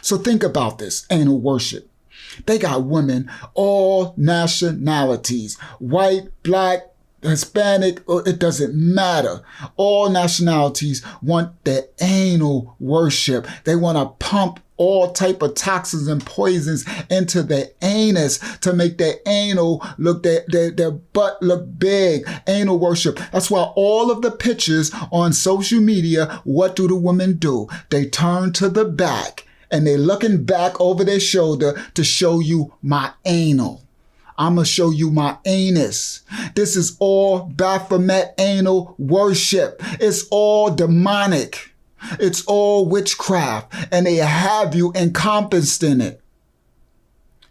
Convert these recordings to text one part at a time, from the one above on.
So think about this, anal worship. They got women, all nationalities, white, black, Hispanic, it doesn't matter. All nationalities want the anal worship. They want to pump all type of toxins and poisons into their anus to make their anal look, their butt look big. Anal worship. That's why all of the pictures on social media, what do the women do? They turn to the back and they're looking back over their shoulder to show you my anal. I'm going to show you my anus. This is all Baphomet anal worship. It's all demonic. It's all witchcraft. And they have you encompassed in it.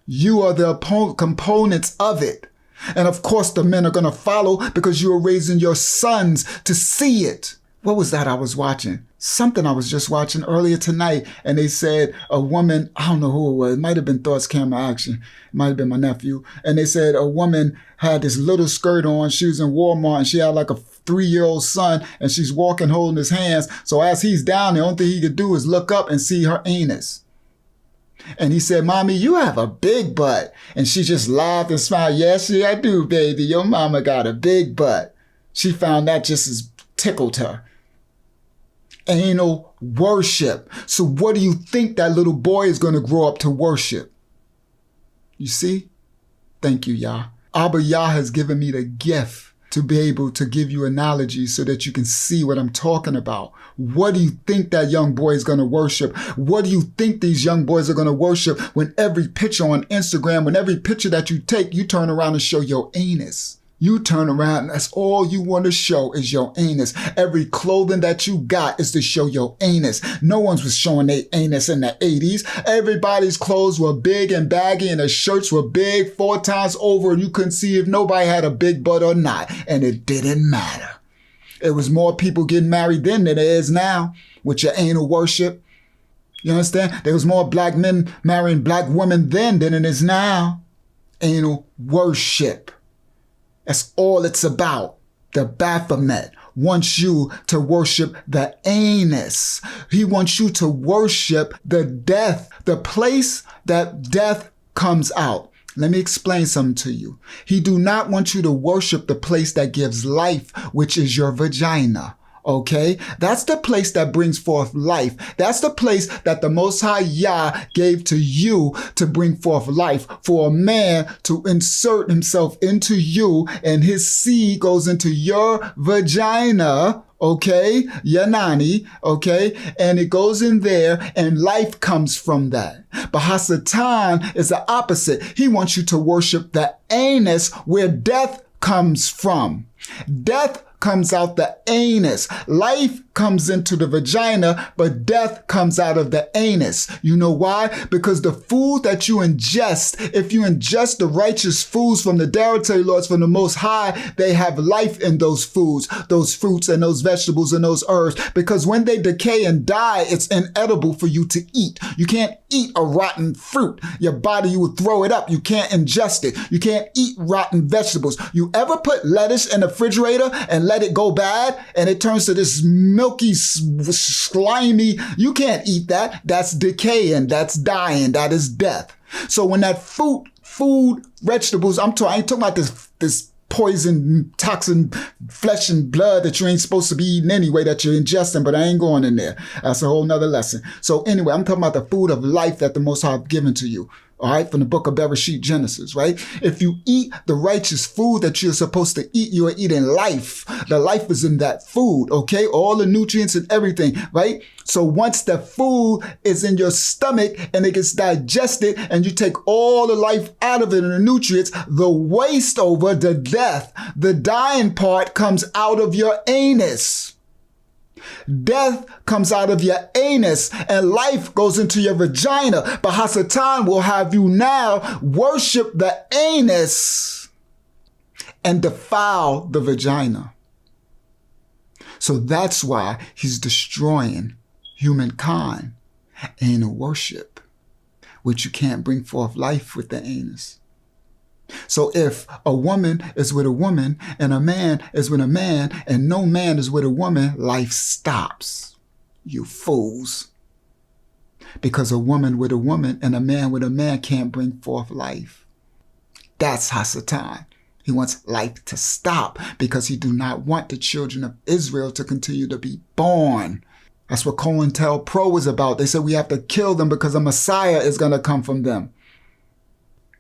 You are the components of it. And of course, the men are going to follow because you are raising your sons to see it. What was that I was watching? Something I was just watching earlier tonight. And they said a woman, I don't know who it was. It might have been Thoughts Camera Action. It might have been my nephew. And they said a woman had this little skirt on. She was in Walmart and she had like a 3-year-old son and she's walking holding his hands. So as he's down, the only thing he could do is look up and see her anus. And he said, "Mommy, you have a big butt." And she just laughed and smiled. "Yes, yeah, I do, baby. Your mama got a big butt." She found that just as tickled her. Anal worship. So what do you think that little boy is going to grow up to worship? You see? Thank you, Yah. Abba Yah has given me the gift to be able to give you analogies so that you can see what I'm talking about. What do you think that young boy is going to worship? What do you think these young boys are going to worship when every picture on Instagram, when every picture that you take, you turn around and show your anus? You turn around and that's all you want to show is your anus. Every clothing that you got is to show your anus. No one was showing their anus in the 80s. Everybody's clothes were big and baggy and the shirts were big 4 times over and you couldn't see if nobody had a big butt or not. And it didn't matter. It was more people getting married then than there is now with your anal worship. You understand? There was more black men marrying black women then than it is now. Anal worship. That's all it's about. The Baphomet wants you to worship the anus. He wants you to worship the death, the place that death comes out. Let me explain something to you. He do not want you to worship the place that gives life, which is your vagina. Okay, that's the place that brings forth life. That's the place that the Most High Yah gave to you to bring forth life, for a man to insert himself into you and his seed goes into your vagina. Okay, Yanani, okay, and it goes in there and life comes from that. But Hasatan is the opposite. He wants you to worship the anus where death comes from. Death comes out the anus. Life comes into the vagina, but death comes out of the anus. You know why? Because the food that you ingest, if you ingest the righteous foods from the dietary laws from the Most High, they have life in those foods, those fruits and those vegetables and those herbs. Because when they decay and die, it's inedible for you to eat. You can't eat a rotten fruit. Your body, you would throw it up. You can't ingest it. You can't eat rotten vegetables. You ever put lettuce in the refrigerator and let it go bad and it turns to this milky, slimy, you can't eat that. That's decaying. That's dying. That is death. So when that food, vegetables, I ain't talking about this poison, toxin, flesh and blood that you ain't supposed to be eating anyway, that you're ingesting, but I ain't going in there. That's a whole nother lesson. So anyway, I'm talking about the food of life that the Most High have given to you. All right, from the book of Bereshit, Genesis, right? If you eat the righteous food that you're supposed to eat, you are eating life. The life is in that food, okay? All the nutrients and everything, right? So once the food is in your stomach and it gets digested and you take all the life out of it and the nutrients, the waste over, the death, the dying part comes out of your anus. Death comes out of your anus and life goes into your vagina. But Hasatan will have you now worship the anus and defile the vagina. So that's why he's destroying humankind. Anal worship, which you can't bring forth life with the anus. So if a woman is with a woman and a man is with a man and no man is with a woman, life stops. You fools. because a woman with a woman and a man with a man can't bring forth life. That's Hasatan. He wants life to stop because he do not want the children of Israel to continue to be born. That's what COINTELPRO was about. They said we have to kill them because a Messiah is going to come from them.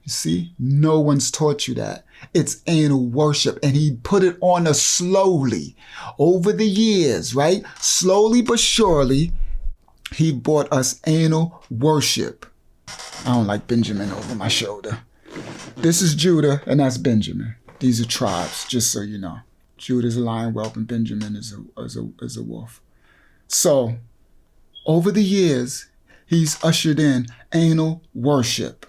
You see, no one's taught you that. It's anal worship. And he put it on us slowly over the years, right? Slowly but surely, he brought us anal worship. I don't like Benjamin over my shoulder. This is Judah, and that's Benjamin. These are tribes, just so you know. Judah's a lion whelp, and Benjamin is a wolf. So, over the years, he's ushered in anal worship.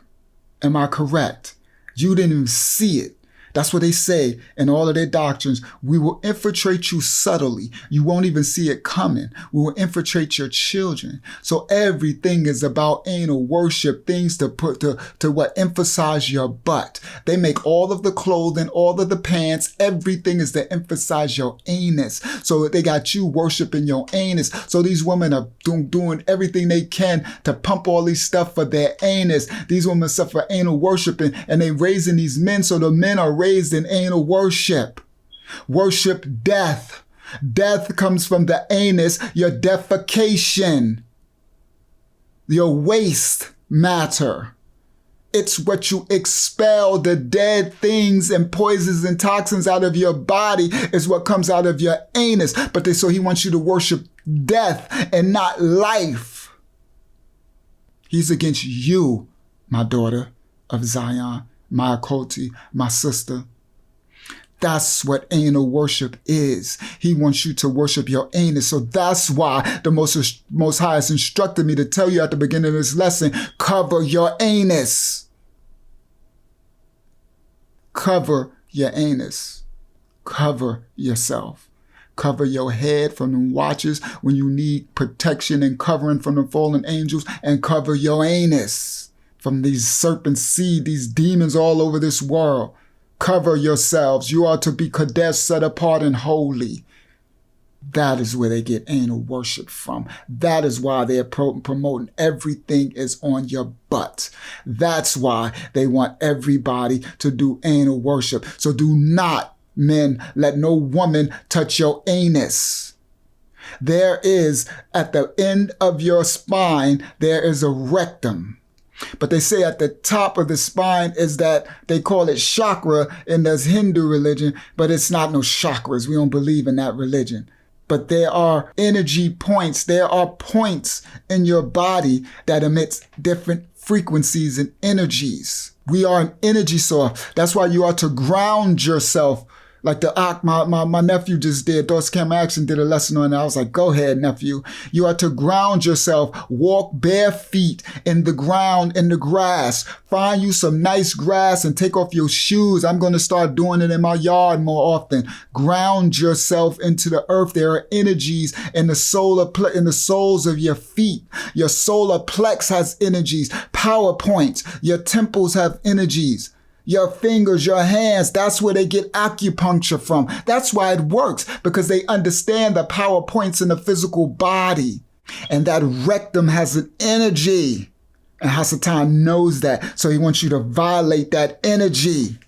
Am I correct? You didn't even see it. That's what they say in all of their doctrines. We will infiltrate you subtly. You won't even see it coming. We will infiltrate your children. So everything is about anal worship, things to put to what emphasize your butt. They make all of the clothing, all of the pants, everything is to emphasize your anus. So they got you worshiping your anus. So these women are doing everything they can to pump all these stuff for their anus. These women suffer anal worshiping, and they raising these men, so the men are raised in anal worship. Worship death. Death comes from the anus, your defecation, your waste matter. It's what you expel, the dead things and poisons and toxins out of your body is what comes out of your anus. But so he wants you to worship death and not life. He's against you, my daughter of Zion, my occulti, my sister. That's what anal worship is. He wants you to worship your anus. So that's why the Most High has instructed me to tell you at the beginning of this lesson, cover your anus. Cover your anus. Cover yourself. Cover your head from the watches when you need protection and covering from the fallen angels, and cover your anus from these serpent seed, these demons all over this world. Cover yourselves. You are to be Kadesh, set apart and holy. That is where they get anal worship from. That is why they're promoting everything is on your butt. That's why they want everybody to do anal worship. So do not, men, let no woman touch your anus. There is, at the end of your spine, there is a rectum. But they say at the top of the spine is that they call it chakra in this Hindu religion, but it's not no chakras. We don't believe in that religion. But there are energy points. There are points in your body that emits different frequencies and energies. We are an energy source. That's why you are to ground yourself. Like my nephew just did. Doris Camera Action did a lesson on that. I was like, go ahead, nephew. You are to ground yourself. Walk bare feet in the ground, in the grass. Find you some nice grass and take off your shoes. I'm going to start doing it in my yard more often. Ground yourself into the earth. There are energies in the soles of your feet. Your solar plex has energies. Power points. Your temples have energies. Your fingers, your hands, that's where they get acupuncture from. That's why it works, because they understand the power points in the physical body. And that rectum has an energy. And Hasatan knows that. So he wants you to violate that energy.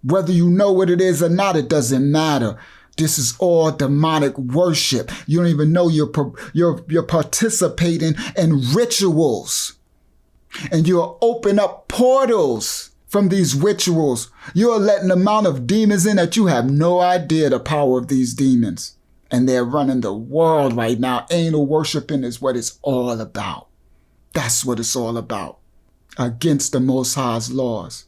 Whether you know what it is or not, it doesn't matter. This is all demonic worship. You don't even know you're participating in rituals. And you'll open up portals from these rituals. You're letting the amount of demons in that you have no idea the power of these demons. And they're running the world right now. Anal worshiping is what it's all about. That's what it's all about. Against the Most High's laws.